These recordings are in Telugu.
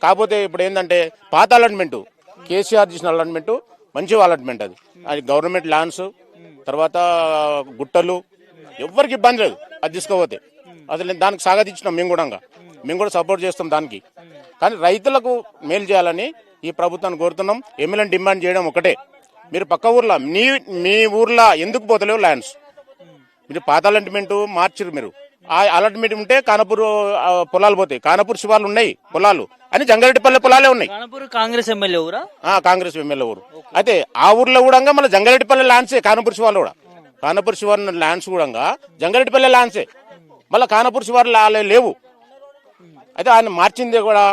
కాకపోతే ఇప్పుడు ఏంటంటే పాత అలాట్మెంట్ కేసీఆర్ చేసిన అలాట్మెంట్ మంచి అలాట్మెంట్ అది గవర్నమెంట్ ల్యాండ్స్ తర్వాత గుట్టలు ఎవరికి ఇబ్బంది లేదు అది తీసుకోపోతే అసలు దానికి సాగతిచ్చినాం మేము కూడా సపోర్ట్ చేస్తాం దానికి. కానీ రైతులకు మేలు చేయాలని ఈ ప్రభుత్వాన్ని కోరుతున్నాం. ఎమ్మెల్యేని డిమాండ్ చేయడం ఒకటే, మీరు పక్క ఊర్లో మీ ఊర్లో ఎందుకు పోతలేవు ల్యాండ్స్? మీరు పాత అలాట్మెంట్ మార్చిరు, మీరు ఆ అలాట్మెంట్ ఉంటే కానపూర్ పొలాలు పోతాయి. కానపూర్ శివార్లు ఉన్నాయి పొలాలు అని జంగారెడ్డిపల్లి పొలాలే ఉన్నాయి. కాంగ్రెస్ ఎమ్మెల్యే ఊరా? కాంగ్రెస్ ఎమ్మెల్యే ఊరు. అయితే ఆ ఊర్లో కూడా మళ్ళీ జంగారెడ్డిపల్లి ల్యాండ్సే కానపూర్ శివార్లు కూడా. కానపూర్ శివార్ల ల్యాండ్స్ కూడా జంగారెడ్డిపల్లి ల్యాండ్సే, మళ్ళీ కానపూర్ శివార్లు లేవు. అయితే ఆయన మార్చింది కూడా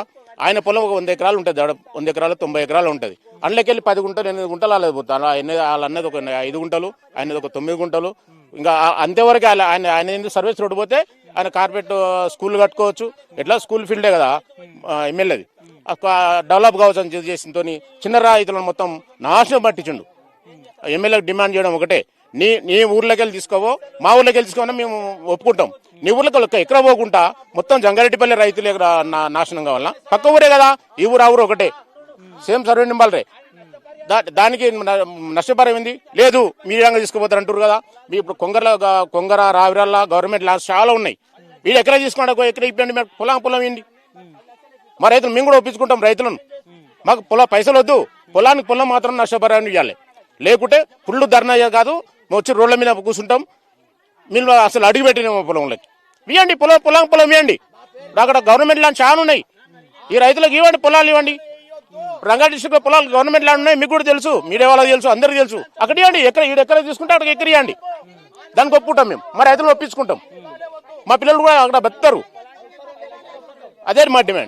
ఆయన పొలం 100 ఎకరాలు ఉంటుంది, 100 ఎకరాలు 90 ఎకరాలు ఉంటుంది. అందులోకెళ్ళి 10 గుంటలు 8 గుంటలు అలా పోతాను. వాళ్ళు అన్నది ఒక 5 గుంటలు, ఆయనది ఒక 9 గుంటలు. ఇంకా అంతేవరకు ఆయన సర్వీస్ రోడ్డు పోతే ఆయన కార్పొరేట్ స్కూల్ కట్టుకోవచ్చు. ఎట్లా స్కూల్ ఫీల్డే కదా ఎమ్మెల్యేది, డెవలప్ కావచ్చు అని చేసిన చిన్న రైతులను మొత్తం నాశనం పట్టించుండు. ఎమ్మెల్యేకి డిమాండ్ చేయడం ఒకటే, నీ ఊర్లోకి వెళ్ళి తీసుకోవో, మా ఊర్లోకి వెళ్ళి తీసుకోవడం మేము ఒప్పుకుంటాం. నీ ఊర్లోకి ఎక్కడ పోకుండా మొత్తం జంగారెడ్డిపల్లి రైతులు నాశనం కావాలన్నా? పక్క ఊరే కదా, ఈ ఊరు ఆ ఊరు ఒకటే, సేమ్ సర్వే నింబాలరే. దానికి నష్టపరం ఏంది లేదు, మీ విధంగా తీసుకుపోతారు అంటారు కదా. మీ ఇప్పుడు కొంగర రావిరల్లా గవర్నమెంట్ ల్యాండ్స్ చాలా ఉన్నాయి. వీడు ఎక్కడ తీసుకున్నాడు, ఎక్కడ ఇప్పండి, మీరు పొలం ఏంటి? మా రైతులు మేము కూడా ఒప్పించుకుంటాం రైతులను. మాకు పైసలు వద్దు, పొలానికి పొలం మాత్రం నష్టపరాన్ని ఇవ్వాలి. లేకుంటే పుల్లు ధర్నా కాదు, వచ్చి రోడ్ల మీద కూర్చుంటాం. మీరు అసలు అడిగి పెట్టిన పొలంలోకి ఇవ్వండి, పొలం ఇవ్వండి. అక్కడ గవర్నమెంట్ ల్యాండ్ చాలా ఉన్నాయి, ఈ రైతులకు ఇవ్వండి, పొలాలు ఇవ్వండి. రంగారెడ్డి డిస్ట్రిక్ట్ లో పొలాలు గవర్నమెంట్ ల్యాండ్ ఉన్నాయి, మీకు కూడా తెలుసు, మీడియా వాళ్ళకి తెలుసు, అందరికి తెలుసు. అక్కడ ఇవ్వండి, ఎక్కడ తీసుకుంటే అక్కడ ఎక్కడ ఇవ్వండి. దానికి ఒప్పుకుంటాం మేము, మా రైతులు ఒప్పించుకుంటాం. మా పిల్లలు కూడా అక్కడ బతుకుతారు. అదే మా డిమాండ్.